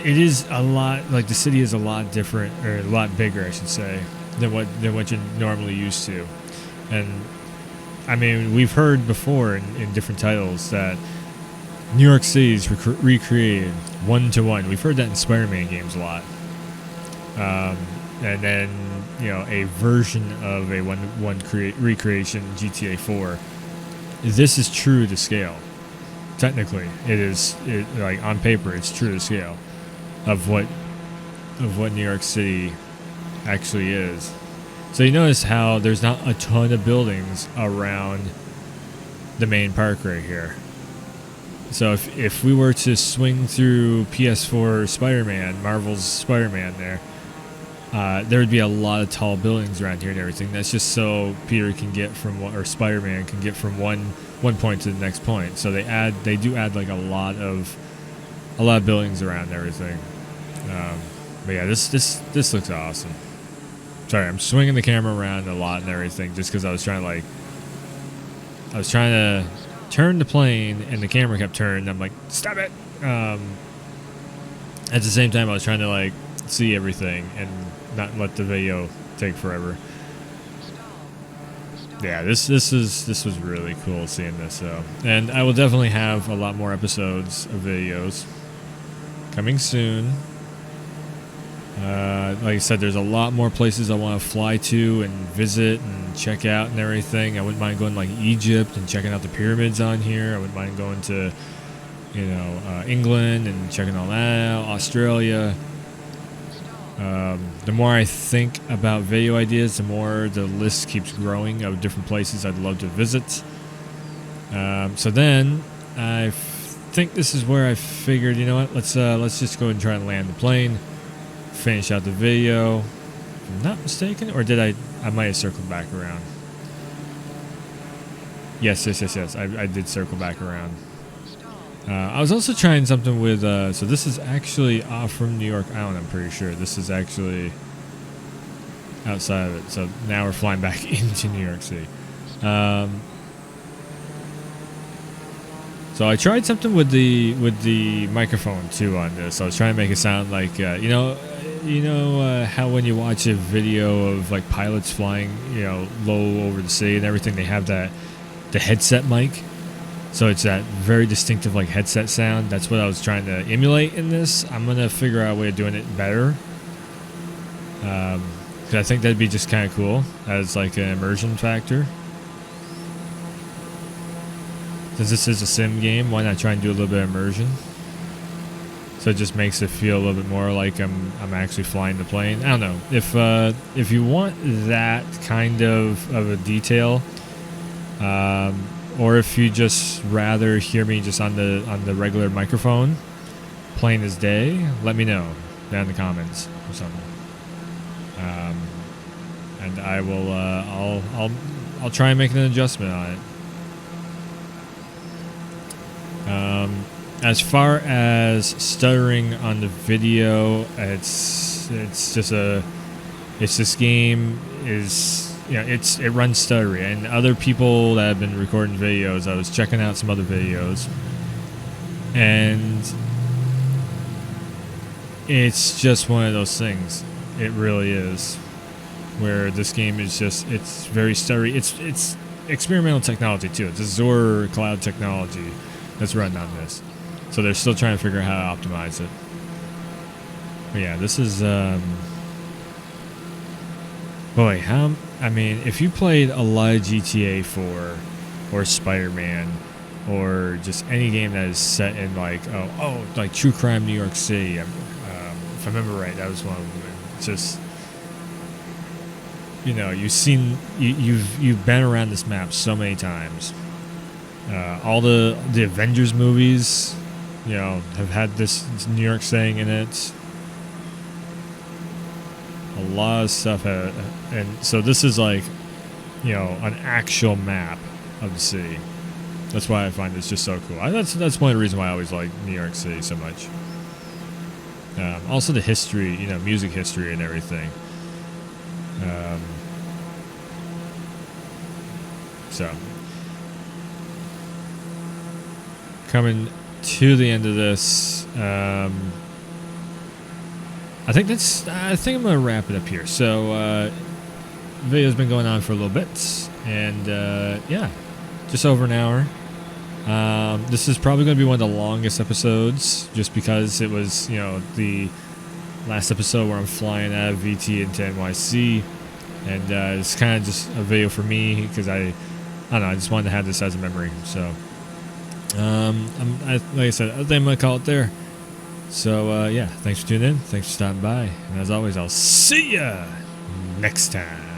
It is a lot, like the city is a lot different, or a lot bigger, I should say, than what you're normally used to. And I mean, we've heard before in different titles that New York City is recreated 1-to-1. We've heard that in Spider-Man games a lot. And then, you know, a version of a 1-to-1 recreation, GTA 4. This is true to scale. Technically, like on paper, it's true to scale of what New York City actually is. So you notice how there's not a ton of buildings around the main park right here. So if we were to swing through PS4 Spider-Man, Marvel's Spider-Man there would be a lot of tall buildings around here and everything. That's just so Peter can get from or Spider-Man can get from one point to the next point. So they do add like a lot of buildings around and everything. But yeah, this looks awesome. Sorry, I'm swinging the camera around a lot and everything just because I was trying to turn the plane and the camera kept turning. I'm like, stop it. At the same time, I was trying to like see everything and not let the video take forever. Yeah, this was really cool seeing this though, and I will definitely have a lot more episodes of videos coming soon. Like I said, there's a lot more places I want to fly to and visit and check out and everything. I wouldn't mind going like Egypt and checking out the pyramids on here. I wouldn't mind going to, you know, England and checking all that out. Australia. The more I think about video ideas, the more the list keeps growing of different places I'd love to visit. So then I think this is where I figured, you know what, let's just go and try and land the plane, finish out the video. If I'm not mistaken, or did I might have circled back around. Yes. I did circle back around. I was also trying something with, so this is actually off from New York Island, I'm pretty sure. This is actually outside of it. So now we're flying back into New York City. So I tried something with the microphone too on this. I was trying to make it sound like, you know how when you watch a video of like pilots flying, you know, low over the city and everything, they have the headset mic. So it's that very distinctive like headset sound. That's what I was trying to emulate in this. I'm gonna figure out a way of doing it better. Because I think that'd be just kind of cool as like an immersion factor. Since this is a sim game, why not try and do a little bit of immersion? So it just makes it feel a little bit more like I'm actually flying the plane. I don't know if you want that kind of a detail. Or if you just rather hear me just on the regular microphone, plain as day, let me know down in the comments or something. And I will I'll try and make an adjustment on it. as far as stuttering on the video, it's just this game is, it runs stuttery, and other people that have been recording videos, I was checking out some other videos, and it's just one of those things. It really is, where this game is just, it's very stuttery. It's experimental technology too. It's Azure cloud technology that's running on this, so they're still trying to figure out how to optimize it. But yeah, this is boy, if you played a lot of GTA 4 or Spider-Man or just any game that is set in like like true crime New York City, if I remember right, that was one of them. It's just, you've been around this map so many times. All the Avengers movies, have had this New York saying in it. A lot of stuff, and so this is like, an actual map of the city. That's why I find this just so cool. That's one of the reasons why I always like New York City so much. Also the history, music history and everything. So, coming to the end of this, I think I'm gonna wrap it up here. So, the video's been going on for a little bit, and yeah, just over an hour. This is probably going to be one of the longest episodes, just because it was, the last episode where I'm flying out of VT into NYC, and it's kind of just a video for me because I don't know, I just wanted to have this as a memory. So, like I said, I think I'm going to call it there. So, yeah, thanks for tuning in. Thanks for stopping by. And as always, I'll see ya next time.